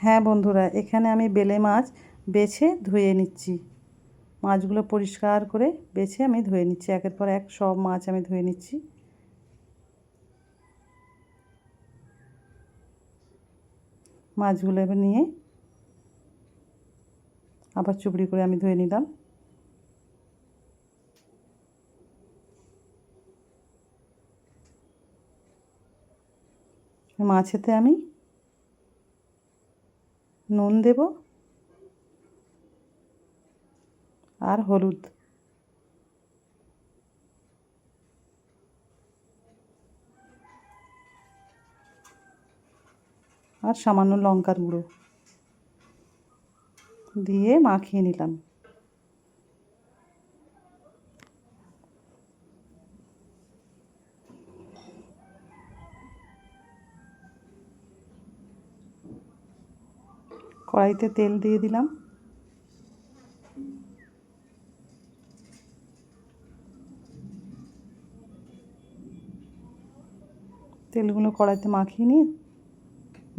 হ্যাঁ বন্ধুরা, এখানে আমি বেলে মাছ বেছে ধুয়ে নিচ্ছি। মাছগুলো পরিষ্কার করে বেছে আমি ধুয়ে নিচ্ছি, একের পর এক সব মাছ আমি ধুয়ে নিচ্ছি। মাছগুলো এবার নিয়ে আবার চুবড়ি করে আমি ধুয়ে নিলাম। মাছেতে আমি নুন দেব আর হলুদ, আর সামান্য লঙ্কার গুঁড়ো দিয়ে মাখিয়ে নিলাম। কড়াইতে তেল দিয়ে দিলাম। তেলগুলো কড়াইতে মাখিয়ে নিয়ে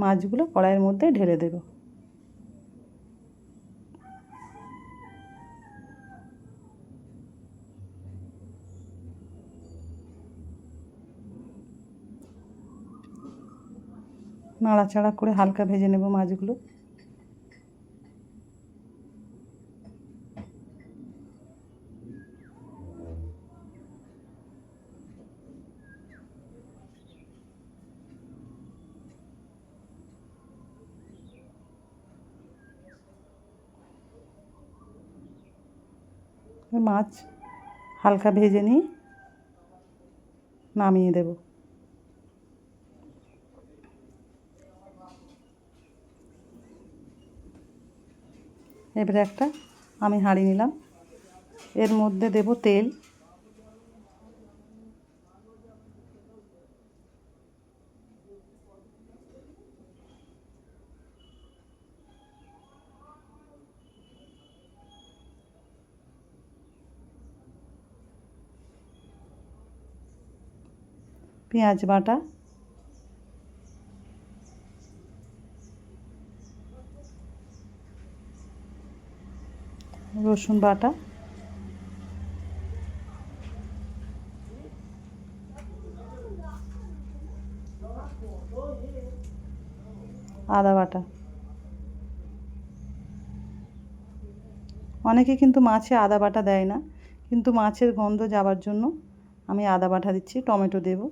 মাছগুলো কড়াইয়ের মধ্যে ঢেলে দেব। নাড়াচাড়া করে হালকা ভেজে নেব মাছগুলো। মাছ হালকা ভেজে নিয়ে নামিয়ে দেব। এবারে আমি হাঁড়ি নিলাম, এর মধ্যে দেব তেল, পেঁয়াজ বাটা, রসুন বাটা, আদা বাটা। অনেকে কিন্তু মাছে আদা বাটা দেয় না, কিন্তু মাছের গন্ধ যাবার জন্য আমি আদা বাটা দিচ্ছি। টমেটো দেব,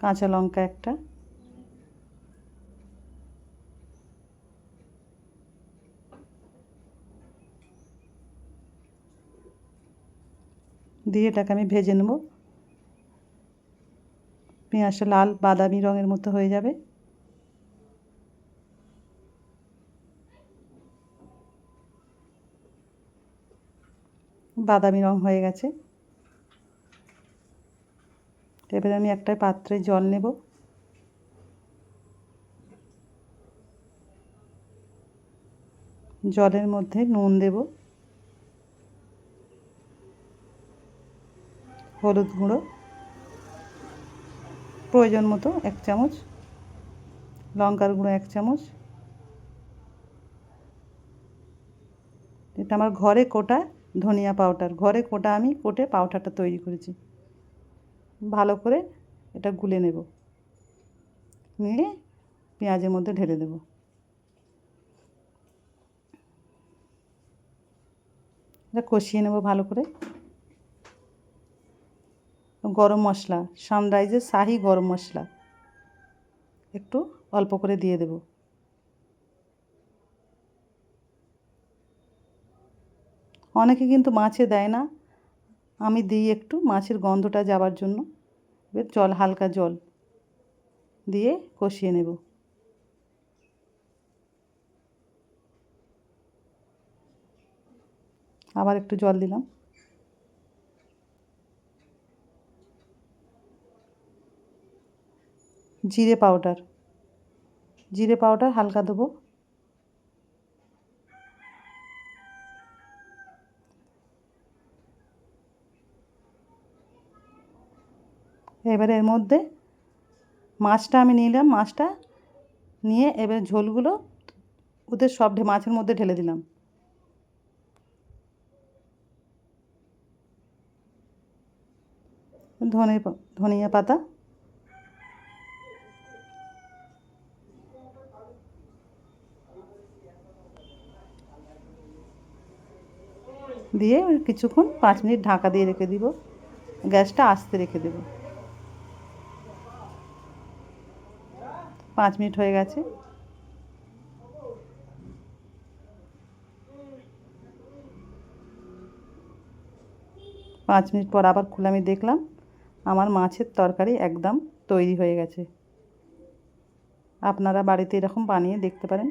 কাঁচা লঙ্কা একটা, দিয়ে এটাকে আমি ভেজে নেব। পেঁয়াজটা লাল বাদামি রঙের মতো হয়ে যাবে। বাদামি রং হয়ে গেছে। এবারে আমি একটা পাত্রে জল নেব, জলের মধ্যে নুন দেব, হলুদ গুঁড়ো প্রয়োজন মতো 1 চামচ, লঙ্কার গুঁড়ো 1 চামচ। এটা আমার ঘরে কোটা ধনিয়া পাউডার, ঘরে কোটা আমি কোটে পাউডারটা তৈরি করেছি। ভালো করে এটা গুলে নেব, নিয়ে পেঁয়াজের মধ্যে ঢেলে দেব। এটা কষিয়ে নেব ভালো করে। গরম মশলা, সানরাইজের শাহি গরম মশলা একটু অল্প করে দিয়ে দেব। অনেকে কিন্তু মাছে দেয় না, আমি দিই একটু মাছের গন্ধটা যাবার জন্য। এবার জল, হালকা জল দিয়ে কষিয়ে নেব। আবার একটু জল দিলাম। জিরে পাউডার, জিরে পাউডার হালকা দেবো। এবারে এর মধ্যে মাছটা আমি নিলাম, মাছটা নিয়ে এবার ঝোলগুলো ওদের সব মাছের মধ্যে ঢেলে দিলাম। ধনিয়া পাতা দিয়ে কিছুক্ষণ 5 মিনিট ঢাকা দিয়ে রেখে দিব, গ্যাসটা আস্তে রেখে দেব। 5 মিনিট হয়ে গেছে। 5 মিনিট পর আবার খুলে আমি দেখলাম আমার মাছের তরকারি একদম তৈরি হয়ে গেছে। আপনারা বাড়িতে এরকম বানিয়ে দেখতে পারেন।